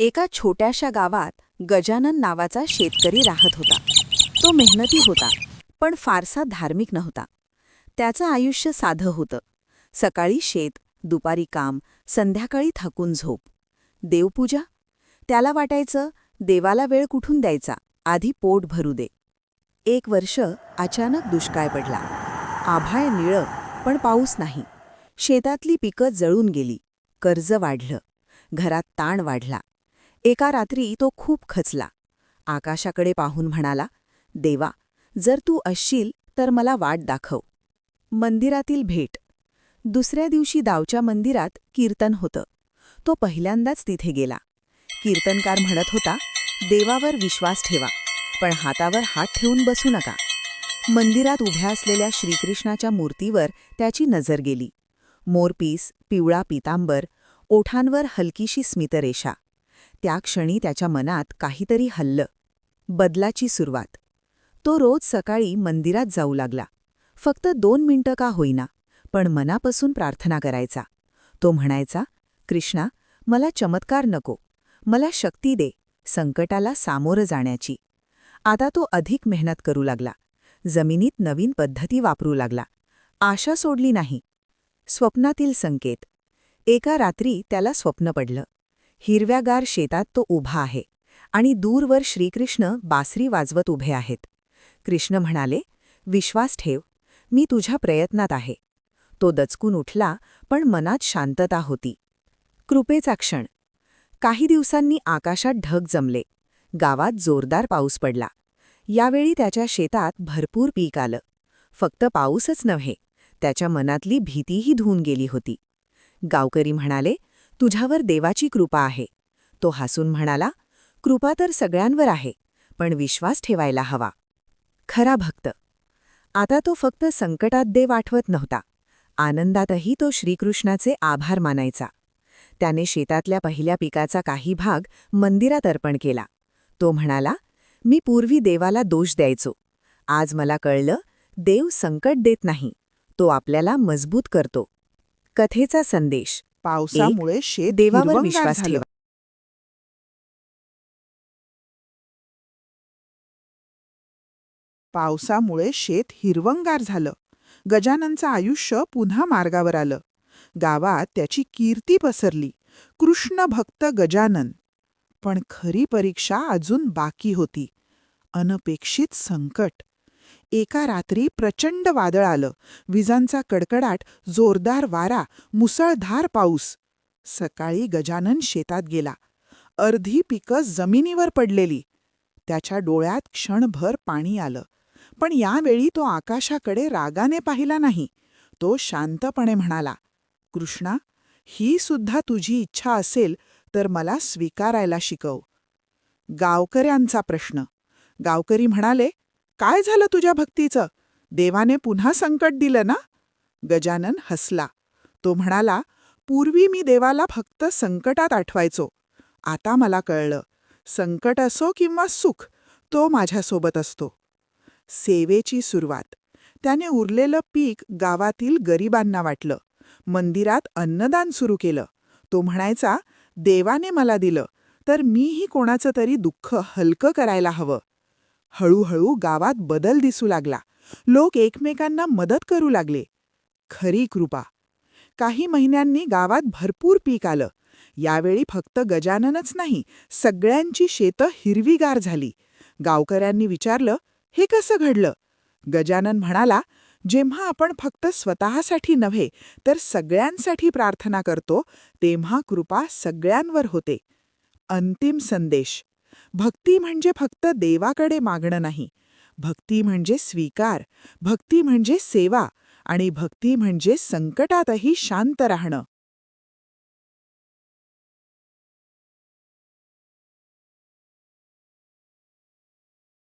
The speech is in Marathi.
एका छोट्याशा गावात गजानन नावाचा शेतकरी राहत होता. तो मेहनती होता, पण फारसा धार्मिक नव्हता. त्याचं आयुष्य साधं होतं. सकाळी शेत, दुपारी काम, संध्याकाळी थकून झोप. देवपूजा? त्याला वाटायचं, देवाला वेळ कुठून द्यायचा, आधी पोट भरू दे. एक वर्ष अचानक दुष्काळ पडला. आभाळ निळं, पण पाऊस नाही. शेतातली पिकं जळून गेली. कर्ज वाढलं. घरात ताण वाढला. एका रात्री तो खूप खचला. आकाशाकडे पाहून म्हणाला, देवा, जर तू असशील तर मला वाट दाखव. मंदिरातील भेट. दुसऱ्या दिवशी गावच्या मंदिरात कीर्तन होतं. तो पहिल्यांदाच तिथे गेला. कीर्तनकार म्हणत होता, देवावर विश्वास ठेवा, पण हातावर हात ठेवून बसू नका. मंदिरात उभ्या असलेल्या श्रीकृष्णाच्या मूर्तीवर त्याची नजर गेली. मोरपीस, पिवळा पितांबर, ओठांवर हलकीशी स्मितरेषा. त्या क्षणी त्याच्या मनात काहीतरी हललं. बदलाची सुरुवात. तो रोज सकाळी मंदिरात जाऊ लागला. फक्त 2 मिनिटं का होईना, पण मनापासून प्रार्थना करायचा. तो म्हणायचा, कृष्णा, मला चमत्कार नको, मला शक्ती दे, संकटाला सामोरं जाण्याची. आता तो अधिक मेहनत करू लागला. जमिनीत नवीन पद्धती वापरू लागला. आशा सोडली नाही. स्वप्नातील संकेत. एका रात्री त्याला स्वप्न पडलं. हिरव्यागार शेतात तो उभा आहे आणि दूरवर श्रीकृष्ण बासरी वाजवत उभे आहेत. कृष्ण म्हणाले, विश्वास ठेव, मी तुझ्या प्रयत्नात आहे. तो दचकून उठला, पण मनात शांतता होती. कृपेचा क्षण. काही दिवसांनी आकाशात ढग जमले. गावात जोरदार पाऊस पडला. यावेळी त्याच्या शेतात भरपूर पीक आलं. फक्त पाऊसच नव्हे, त्याच्या मनातली भीतीही धुवून गेली होती. गावकरी म्हणाले, तुझ्यावर देवाची कृपा आहे. तो हसून म्हणाला, कृपा तर सगळ्यांवर आहे, पण विश्वास ठेवायला हवा. खरा भक्त. आता तो फक्त संकटात देव आठवत नव्हता. आनंदातही तो श्रीकृष्णाचे आभार मानायचा. त्याने शेतातल्या पहिल्या पिकाचा काही भाग मंदिरात अर्पण केला. तो म्हणाला, मी पूर्वी देवाला दोष द्यायचो. आज मला कळलं, देव संकट देत नाही, तो आपल्याला मजबूत करतो. कथेचा संदेश. पावसामुळे शेत देवावर हिरवंगार विश्वास झालं. ठेवा. पावसामुळे शेत हिरवंगार झालं. गजाननचं आयुष्य पुन्हा मार्गावर आलं. गावात त्याची कीर्ती पसरली, कृष्ण भक्त गजानन. पण खरी परीक्षा अजून बाकी होती. अनपेक्षित संकट. एका रात्री प्रचंड वादळ आलं. विजांचा कडकडाट, जोरदार वारा, मुसळधार पाऊस. सकाळी गजानन शेतात गेला. अर्धी पिकं जमिनीवर पडलेली. त्याच्या डोळ्यात क्षणभर पाणी आलं. पण यावेळी तो आकाशाकडे रागाने पाहिला नाही. तो शांतपणे म्हणाला, कृष्णा, ही सुद्धा तुझी इच्छा असेल तर मला स्वीकारायला शिकव. गावकऱ्यांचा प्रश्न. गावकरी म्हणाले, काय झालं तुझ्या भक्तीचं? देवाने पुन्हा संकट दिलं ना? गजानन हसला. तो म्हणाला, पूर्वी मी देवाला फक्त संकटात आठवायचो. आता मला कळलं, संकट असो किंवा सुख, तो माझ्यासोबत असतो. सेवेची सुरुवात. त्याने उरलेलं पीक गावातील गरिबांना वाटलं. मंदिरात अन्नदान सुरू केलं. तो म्हणायचा, देवाने मला दिलं, तर मीही कोणाचं तरी दुःख हलकं करायला हवं. हळूहळू गावात बदल दिसू लागला. लोक एकमेकांना मदत करू लागले. खरी कृपा. काही महिन्यांनी गावात भरपूर पीक आलं. यावेळी फक्त गजाननच नाही, सगळ्यांची शेतं हिरवीगार झाली. गावकऱ्यांनी विचारलं, हे कसं घडलं? गजानन म्हणाला, जेव्हा आपण फक्त स्वतःसाठी नव्हे तर सगळ्यांसाठी प्रार्थना करतो, तेव्हा कृपा सगळ्यांवर होते. अंतिम संदेश. भक्ती म्हणजे फक्त देवाकडे मागणं नाही. भक्ती म्हणजे स्वीकार, भक्ती म्हणजे सेवा, आणि भक्ती म्हणजे संकटातही शांत राहणं.